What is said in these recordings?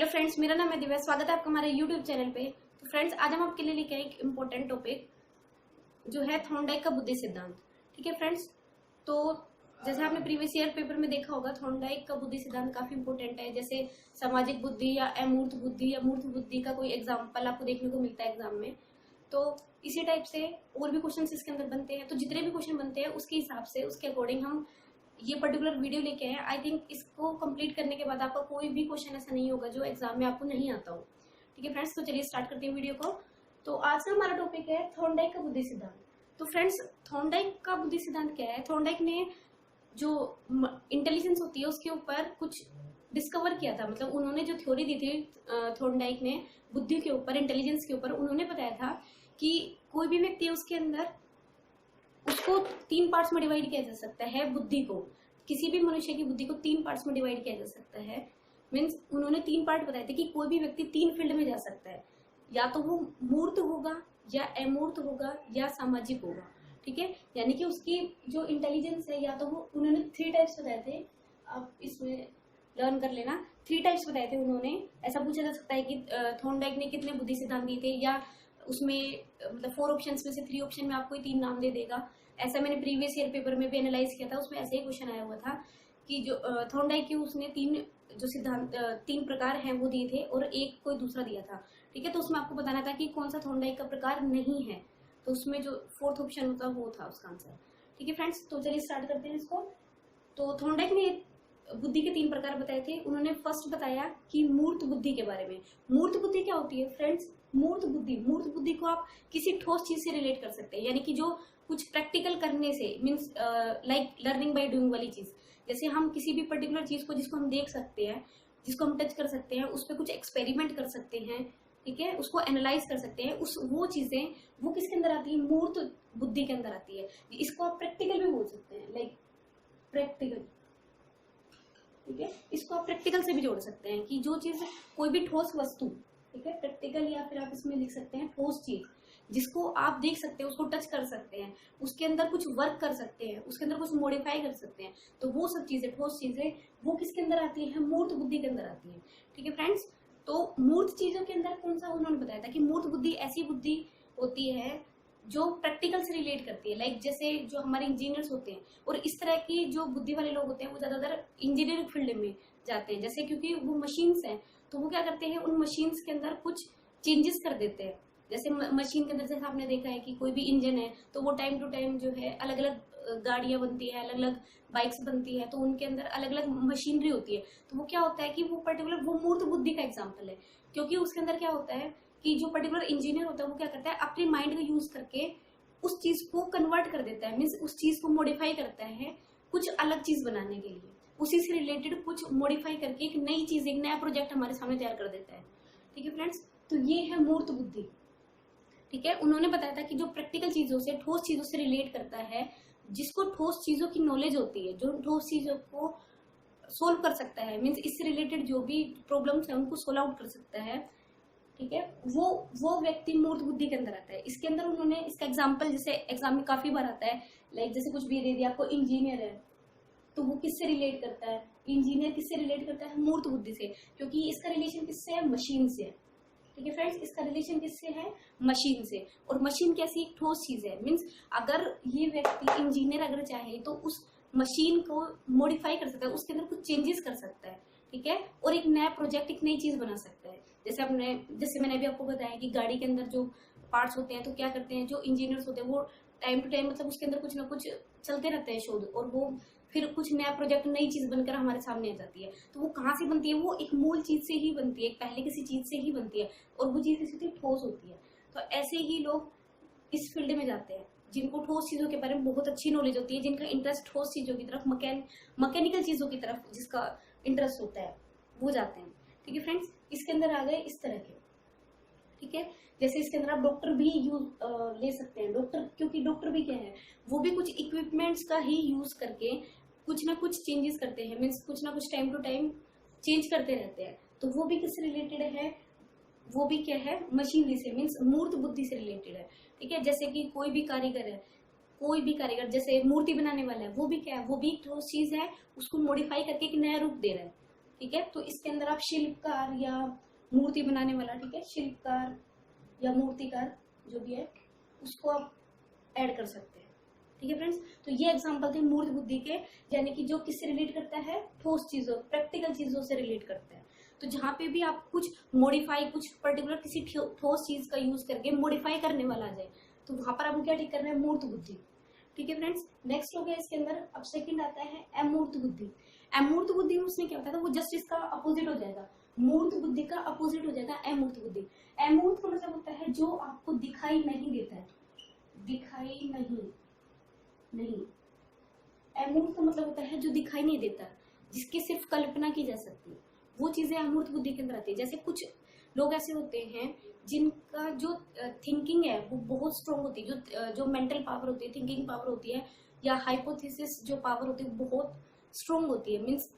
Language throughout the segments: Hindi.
फ्रेंड्स, मेरा नाम है दिव्या। स्वागत है आपका हमारे यूट्यूब चैनल पे। तो फ्रेंड्स, आज हम आपके लिए लेके आए एक इम्पोर्टेंट टॉपिक जो है थॉर्नडाइक का बुद्धि सिद्धांत। ठीक है फ्रेंड्स, तो जैसे आपने प्रीवियस ईयर पेपर में देखा होगा, थॉर्नडाइक का बुद्धि सिद्धांत काफी इंपॉर्टेंट है। जैसे सामाजिक बुद्धि या अमूर्त बुद्धि या मूर्त बुद्धि का कोई एग्जाम्पल आपको देखने को मिलता है एग्जाम में। तो इसी टाइप से और भी क्वेश्चन इसके अंदर बनते हैं। तो जितने भी क्वेश्चन बनते हैं उसके हिसाब से, उसके अकॉर्डिंग हम ये पर्टिकुलर वीडियो लेके आए। आई थिंक इसको कंप्लीट करने के बाद आपका कोई भी क्वेश्चन ऐसा नहीं होगा जो एग्जाम में आपको नहीं आता हो। ठीक है फ्रेंड्स, तो चलिए स्टार्ट करते हैं वीडियो को। तो आज का हमारा टॉपिक है थॉर्नडाइक का बुद्धि सिद्धांत। तो फ्रेंड्स, थॉर्नडाइक का बुद्धि सिद्धांत क्या है? थॉर्नडाइक ने जो इंटेलिजेंस होती है उसके ऊपर कुछ डिस्कवर किया था। मतलब उन्होंने जो थ्योरी दी थी थॉर्नडाइक ने बुद्धि के ऊपर, इंटेलिजेंस के ऊपर, उन्होंने बताया था कि कोई भी व्यक्ति है उसके अंदर उसको 3 पार्ट्स में डिवाइड किया जा सकता है। बुद्धि को, किसी भी मनुष्य की बुद्धि को 3 पार्ट्स में डिवाइड किया जा सकता है। मीन्स उन्होंने 3 पार्ट बताए थे कि कोई भी व्यक्ति 3 फील्ड में जा सकता है, या तो वो मूर्त होगा या अमूर्त होगा या सामाजिक होगा। ठीक है, यानी कि उसकी जो इंटेलिजेंस है, या तो वो, उन्होंने 3 टाइप्स बताए थे, आप इसमें लर्न कर लेना। 3 टाइप्स बताए थे उन्होंने। ऐसा पूछा जा सकता है कि थॉर्नडाइक ने कितने बुद्धि सिद्धांत दिए थे, या उसमें मतलब 4 ऑप्शंस में से 3 ऑप्शन में आपको 3 नाम दे देगा। ऐसा मैंने प्रीवियस ईयर पेपर में भी एनालाइज किया था, उसमें ऐसे ही क्वेश्चन आया हुआ था कि जो थॉर्नडाइक के उसने 3 जो सिद्धांत 3 प्रकार हैं वो दिए थे और एक कोई दूसरा दिया था। ठीक है, तो उसमें आपको बताना था कि कौन सा थॉर्नडाइक का प्रकार नहीं है। तो उसमें जो 4th ऑप्शन होता वो था उसका आंसर। ठीक है फ्रेंड्स, तो चलिए स्टार्ट करते हैं इसको। तो थॉर्नडाइक ने बुद्धि के 3 प्रकार बताए थे। उन्होंने फर्स्ट बताया कि मूर्त बुद्धि के बारे में। मूर्त बुद्धि क्या होती है फ्रेंड्स? मूर्त बुद्धि को आप किसी ठोस चीज से रिलेट कर सकते हैं, यानी कि जो कुछ प्रैक्टिकल करने से, means like learning by doing वाली चीज। जैसे हम किसी भी पर्टिकुलर चीज को जिसको हम देख सकते हैं, जिसको हम टच कर सकते हैं, उस पर कुछ एक्सपेरिमेंट कर सकते हैं। ठीक है, उसको एनालाइज कर सकते हैं। वो चीजें वो किसके अंदर आती है? मूर्त बुद्धि के अंदर आती है। इसको आप प्रैक्टिकल भी बोल सकते हैं, लाइक प्रैक्टिकल। ठीक है, इसको आप प्रैक्टिकल से भी जोड़ सकते हैं कि जो चीज, कोई भी ठोस वस्तु, ठीक है, प्रैक्टिकल, या फिर आप इसमें लिख सकते हैं ठोस चीज, जिसको आप देख सकते हैं, उसको टच कर सकते हैं, उसके अंदर कुछ वर्क कर सकते हैं, उसके अंदर कुछ मॉडिफाई कर सकते हैं। तो वो सब चीजें, ठोस चीजें, वो किसके अंदर आती है? मूर्त बुद्धि के अंदर आती है। ठीक है फ्रेंड्स, तो मूर्त चीजों के अंदर कौन सा, उन्होंने बताया था कि मूर्त बुद्धि ऐसी बुद्धि होती है जो प्रैक्टिकल से रिलेट करती है। लाइक जैसे जो हमारे इंजीनियर्स होते हैं, और इस तरह की जो बुद्धि वाले लोग होते हैं वो ज्यादातर इंजीनियरिंग फील्ड में जाते हैं। जैसे क्योंकि वो मशीन्स हैं, तो वो क्या करते हैं, उन मशीन्स के अंदर कुछ चेंजेस कर देते हैं। जैसे मशीन के अंदर, जैसे आपने देखा है कि कोई भी इंजन है तो वो टाइम टू टाइम जो है अलग अलग गाड़ियां बनती है, अलग अलग बाइक्स बनती है, तो उनके अंदर अलग अलग मशीनरी होती है। तो वो क्या होता है कि वो पर्टिकुलर, वो मूर्त बुद्धि का एग्जाम्पल है। क्योंकि उसके अंदर क्या होता है कि जो पर्टिकुलर इंजीनियर होता है वो क्या करता है, अपने माइंड का यूज करके उस चीज को कन्वर्ट कर देता है। मीन्स उस चीज को मॉडिफाई करता है कुछ अलग चीज बनाने के लिए, उसी से रिलेटेड कुछ मॉडिफाई करके एक नई चीज, एक नया प्रोजेक्ट हमारे सामने तैयार कर देता है। ठीक है फ्रेंड्स, तो ये है मूर्त बुद्धि। ठीक है, उन्होंने बताया था कि जो प्रैक्टिकल चीजों से, ठोस चीजों से रिलेट करता है, जिसको ठोस चीजों की नॉलेज होती है, जो ठोस चीजों को सोल्व कर सकता है, मीन्स इससे रिलेटेड जो भी प्रॉब्लम्स है उनको सोल्व आउट कर सकता है। ठीक है, वो व्यक्ति मूर्त बुद्धि के अंदर आता है। इसके अंदर उन्होंने इसका एग्जाम्पल, जैसे एग्जाम में काफी बार आता है, लाइक जैसे कुछ भी दे दिया आपको, इंजीनियर है तो वो किससे रिलेट करता है? इंजीनियर किससे रिलेट करता है? मूर्त बुद्धि से, क्योंकि इसका रिलेशन किससे है? मशीन से। ठीक है फ्रेंड्स, इसका रिलेशन किससे है? मशीन से। और मशीन कैसी? एक ठोस चीज है। मीन्स अगर ये व्यक्ति इंजीनियर अगर चाहे तो उस मशीन को मॉडिफाई कर सकता है, उसके अंदर कुछ चेंजेस कर सकता है। ठीक है, और एक नया प्रोजेक्ट, एक नई चीज बना सकता है। जैसे मैंने अभी आपको बताया कि गाड़ी के अंदर जो पार्ट्स होते हैं, तो क्या करते हैं जो इंजीनियर्स होते हैं, वो टाइम टू टाइम, मतलब उसके अंदर कुछ ना कुछ चलते रहते हैं शोध, और वो फिर कुछ नया प्रोजेक्ट, नई चीज बनकर हमारे सामने आ जाती है। तो वो कहाँ से बनती है? वो एक मूल चीज से ही बनती है, पहले किसी चीज से ही बनती है, और वो चीज किसी ठोस होती है। तो ऐसे ही लोग इस फील्ड में जाते हैं जिनको ठोस चीजों के बारे में बहुत अच्छी नॉलेज होती है, जिनका इंटरेस्ट ठोस चीजों की तरफ, मैकेनिकल चीजों की तरफ जिसका इंटरेस्ट होता है, वो जाते हैं। ठीक है फ्रेंड्स, इसके अंदर आ गए इस तरह के। ठीक है, जैसे इसके अंदर आप डॉक्टर भी यूज ले सकते हैं। डॉक्टर, क्योंकि डॉक्टर भी क्या है, वो भी कुछ इक्विपमेंट्स का ही यूज करके कुछ ना कुछ चेंजेस करते हैं। मीन्स कुछ ना कुछ टाइम टू टाइम चेंज करते रहते हैं। तो वो भी किससे रिलेटेड है? वो भी क्या है? मशीनरी से, मीन्स मूर्त बुद्धि से रिलेटेड है। ठीक है, जैसे कि कोई भी कारीगर जैसे मूर्ति बनाने वाला है, वो भी क्या है? वो भी ठोस चीज है, उसको मॉडिफाई करके एक नया रूप दे रहा है। ठीक है। तो इसके अंदर आप शिल्पकार या मूर्ति बनाने वाला, ठीक है, शिल्पकार या मूर्तिकार जो भी है उसको आप ऐड कर सकते हैं, ठीक है फ्रेंड्स। तो ये एग्जांपल थे मूर्त बुद्धि के, यानी कि जो किससे रिलेट करता है, ठोस चीजों, प्रैक्टिकल चीजों से रिलेट करता है। तो जहाँ पे भी आप कुछ मॉडिफाई, कुछ पर्टिकुलर किसी ठोस चीज का यूज करके मॉडिफाई करने वाला आ जाए, तो वहां पर आपको क्या ठीक करना है, मूर्त बुद्धि, ठीक है फ्रेंड्स। नेक्स्ट हो गया इसके अंदर, अब सेकंड आता है अमूर्त बुद्धि। अमूर्त बुद्धि में उसमें क्या होता है, वो जस्ट इसका अपोजिट हो जाएगा, मूर्त बुद्धि का अपोजिट हो जाएगा अमूर्त बुद्धि। अमूर्त का मतलब होता है जो आपको दिखाई नहीं देता है, दिखाई नहीं। अमूर्त का मतलब होता है जो दिखाई नहीं देता, जिसकी सिर्फ कल्पना की जा सकती है, वो चीजें अमूर्त बुद्धि के अंदर आती है। जैसे कुछ लोग ऐसे होते हैं जिनका जो थिंकिंग है वो बहुत स्ट्रोंग होती है, जो मेंटल पावर होती है, थिंकिंग पावर होती है, या हाइपोथेसिस जो पावर होती है बहुत स्ट्रोंग होती है। मीन्स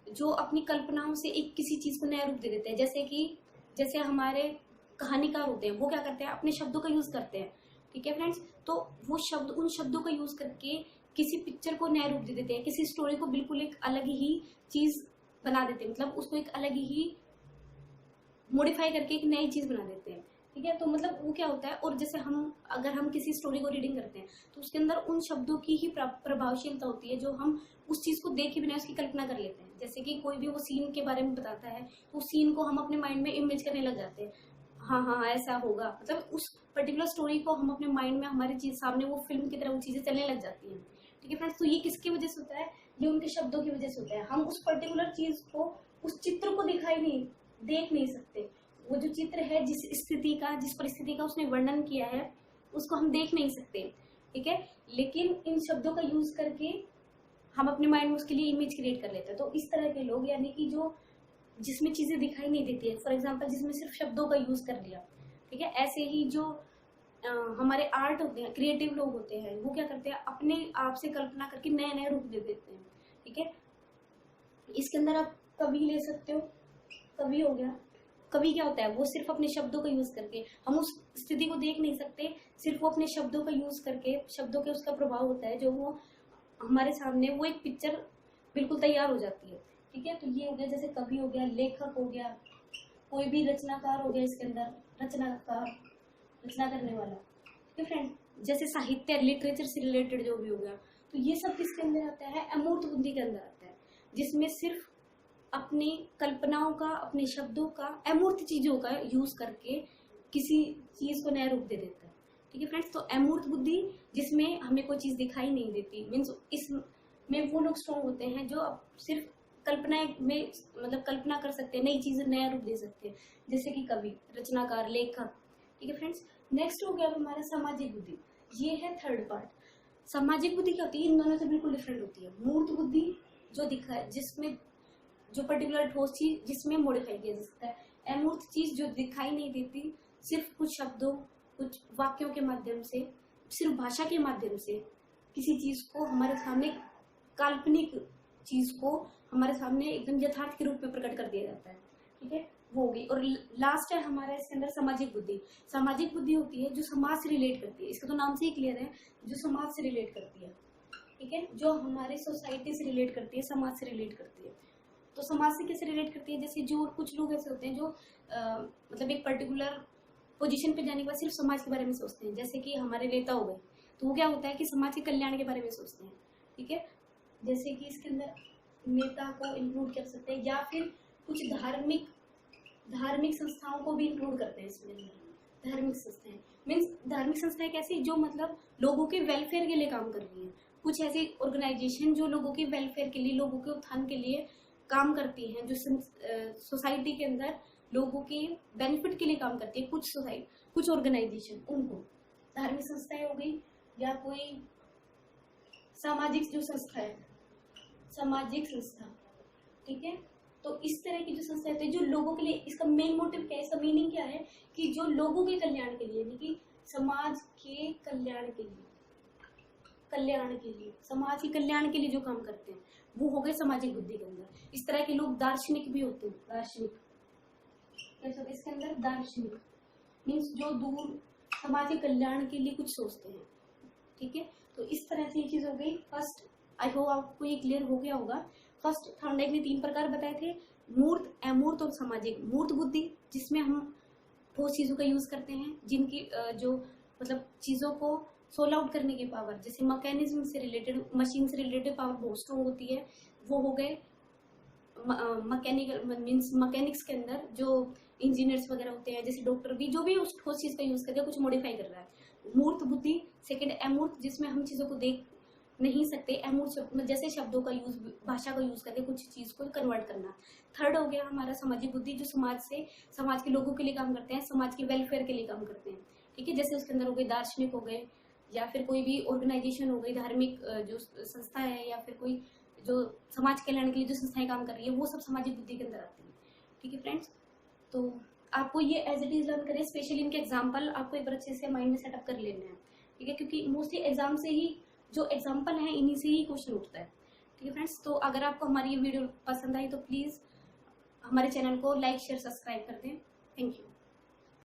जो अपनी कल्पनाओं से एक किसी चीज को नया रूप दे देते हैं। जैसे हमारे कहानीकार होते हैं, वो क्या करते हैं, अपने शब्दों का यूज करते हैं, ठीक है फ्रेंड्स। तो वो शब्द, उन शब्दों का यूज करके किसी पिक्चर को नया रूप दे देते हैं, किसी स्टोरी को बिल्कुल एक अलग ही चीज बना देते हैं, मतलब उसको एक अलग ही मॉडिफाई करके एक नई चीज बना देते हैं, ठीक है। तो मतलब वो क्या होता है, और जैसे अगर हम किसी स्टोरी को रीडिंग करते हैं तो उसके अंदर उन शब्दों की ही प्रभावशीलता होती है जो हम उस चीज को देखे बिना उसकी कल्पना कर लेते हैं। जैसे कि कोई भी वो सीन के बारे में बताता है तो उस सीन को हम अपने माइंड में इमेज करने लग जाते हैं, हाँ ऐसा होगा, मतलब उस पर्टिकुलर स्टोरी को हम अपने माइंड में, हमारे चीज सामने वो फिल्म की तरह वो चीजें चलने लग जाती हैं, ठीक है फ्रेंड्स। तो ये किसकी वजह से होता है, ये उनके शब्दों की वजह से होता है। हम उस पर्टिकुलर चीज को, उस चित्र को देख नहीं सकते। वो जो चित्र है, जिस स्थिति का, जिस परिस्थिति का उसने वर्णन किया है, उसको हम देख नहीं सकते, ठीक है। लेकिन इन शब्दों का यूज करके हम अपने माइंड में उसके लिए इमेज क्रिएट कर लेते हैं। तो इस तरह के लोग, यानी कि जो जिसमें चीजें दिखाई नहीं देती है, फॉर एग्जाम्पल जिसमें सिर्फ शब्दों का यूज कर लिया, ठीक है। ऐसे ही जो हमारे आर्ट होते हैं, क्रिएटिव लोग होते हैं, वो क्या करते हैं, अपने आप से कल्पना करके नए नए रूप दे देते हैं, ठीक है। इसके अंदर आप कवि ले सकते हो। कवि हो गया, कवि क्या होता है, वो सिर्फ अपने शब्दों का यूज करके, हम उस स्थिति को देख नहीं सकते, सिर्फ वो अपने शब्दों का यूज करके, शब्दों के उसका प्रभाव होता है जो वो हमारे सामने, वो एक पिक्चर बिल्कुल तैयार हो जाती है, ठीक है। तो ये हो गया, जैसे कवि हो गया, लेखक हो गया, कोई भी रचनाकार हो गया, इसके अंदर रचना करने वाला, ठीक है फ्रेंड। जैसे साहित्य, लिटरेचर से रिलेटेड जो भी हो गया, तो ये सब किसके अंदर आता है, अमूर्त बुद्धि के अंदर आता है, जिसमें सिर्फ अपनी कल्पनाओं का, अपने शब्दों का, अमूर्त चीजों का यूज करके किसी चीज को नया रूप दे देता है, ठीक है फ्रेंड्स। तो अमूर्त बुद्धि, जिसमें हमें कोई चीज दिखाई नहीं देती, मीन्स इसमें वो लोग स्ट्रॉन्ग होते हैं जो सिर्फ कल्पना में, मतलब कल्पना कर सकते हैं, नई चीजें नया रूप दे सकते हैं, जैसे कि कवि, रचनाकार, लेखक, ठीक है फ्रेंड्स। नेक्स्ट हो गया हमारा सामाजिक बुद्धि, ये है थर्ड पार्ट। सामाजिक बुद्धि क्या होती है, इन दोनों से बिल्कुल डिफरेंट होती है। मूर्त बुद्धि जो दिखाए, जिसमें जो पर्टिकुलर ठोस चीज जिसमें मॉडिफाई किया जा सकता है। अमूर्त चीज जो दिखाई नहीं देती, सिर्फ कुछ शब्दों, कुछ वाक्यों के माध्यम से, सिर्फ भाषा के माध्यम से किसी चीज को हमारे सामने, काल्पनिक चीज को हमारे सामने एकदम यथार्थ के रूप में प्रकट कर दिया जाता है, ठीक है, वो होगी। और लास्ट है हमारा इसके अंदर सामाजिक बुद्धि। सामाजिक बुद्धि होती है जो समाज से रिलेट करती है, इसका तो नाम से ही क्लियर है, जो समाज से रिलेट करती है, ठीक है, जो हमारे सोसाइटी से रिलेट करती है, समाज से रिलेट करती है। तो समाज से कैसे रिलेट करती है, जैसे जो कुछ लोग ऐसे होते हैं जो मतलब एक पर्टिकुलर पोजीशन पे जाने के बाद सिर्फ समाज के बारे में सोचते हैं, जैसे कि हमारे नेता हो गए, तो वो क्या होता है कि समाज के कल्याण के बारे में सोचते हैं, ठीक है। जैसे कि इसके अंदर नेता को इंक्लूड कर सकते हैं, या फिर कुछ धार्मिक संस्थाओं को भी इंक्लूड करते हैं इसमें। धार्मिक संस्थाएं मीन्स, धार्मिक संस्थाएं कैसी, जो मतलब लोगों के वेलफेयर के लिए काम कर रही है। कुछ ऐसी ऑर्गेनाइजेशन जो लोगों के वेलफेयर के लिए, लोगों के उत्थान के लिए काम करती हैं, जो सोसाइटी के अंदर लोगों के बेनिफिट के लिए काम करती है, कुछ ऑर्गेनाइजेशन, उनको धार्मिक संस्थाएं हो गई, या कोई सामाजिक जो संस्था है, सामाजिक संस्था, ठीक है। तो इस तरह की जो संस्था है जो लोगों के लिए, इसका मेन मोटिव क्या है, इसका मीनिंग क्या है, कि जो लोगों के कल्याण के लिए, यानी कि समाज के कल्याण के लिए, समाज के कल्याण के लिए जो काम करते हैं, वो हो गए सामाजिक बुद्धि के अंदर। इस तरह के लोग दार्शनिक भी होते हैं। दार्शनिक इसके अंदर दार्शनिक मीन्स जो दूर समाज के कल्याण के लिए कुछ सोचते हैं, ठीक है। तो इस तरह से ये चीज हो गई फर्स्ट। आई होप आपको ये क्लियर हो गया होगा। फर्स्ट थॉर्नडाइक ने 3 प्रकार बताए थे, मूर्त, अमूर्त और सामाजिक। मूर्त बुद्धि जिसमें हम ठोस चीजों का यूज करते हैं, जिनकी जो मतलब चीजों को सोल्व आउट करने की पावर, जैसे मैकेनिज्म से रिलेटेड, मशीन से रिलेटेड पावर बहुत स्ट्रॉन्ग होती है, वो हो गए मैकेनिकल मीन्स मैकेनिक्स के अंदर जो इंजीनियर्स वगैरह होते हैं, जैसे डॉक्टर भी, जो भी उस ठोस चीज का यूज करके कुछ मॉडिफाई कर रहा है। मूर्त बुद्धि। सेकंड अमूर्त, जिसमें हम चीजों को देख नहीं सकते, अमूर्त जैसे शब्दों का यूज, भाषा का यूज करके कुछ चीज को कन्वर्ट करना। थर्ड हो गया हमारा सामाजिक बुद्धि, जो समाज के लोगों के लिए काम करते हैं, समाज के वेलफेयर के लिए काम करते हैं, ठीक है। जैसे उसके अंदर हो गए दार्शनिक हो गए, या फिर कोई भी ऑर्गेनाइजेशन हो गई, धार्मिक जो संस्था है, या फिर कोई जो समाज कल्याण के लिए जो संस्थाएं काम कर रही है, वो सब सामाजिक बुद्धि के अंदर आती है, ठीक है फ्रेंड्स। तो आपको ये एज इट इज लर्न करें, स्पेशली इनके एग्जाम्पल आपको एक बार अच्छे से माइंड में सेटअप कर लेना है, ठीक है, क्योंकि मोस्टली एग्जाम से ही जो एग्जाम्पल है इन्हीं से ही क्वेश्चन उठता है, ठीक है फ्रेंड्स। तो अगर आपको हमारी ये वीडियो पसंद आई तो प्लीज हमारे चैनल को लाइक शेयर सब्सक्राइब कर दें।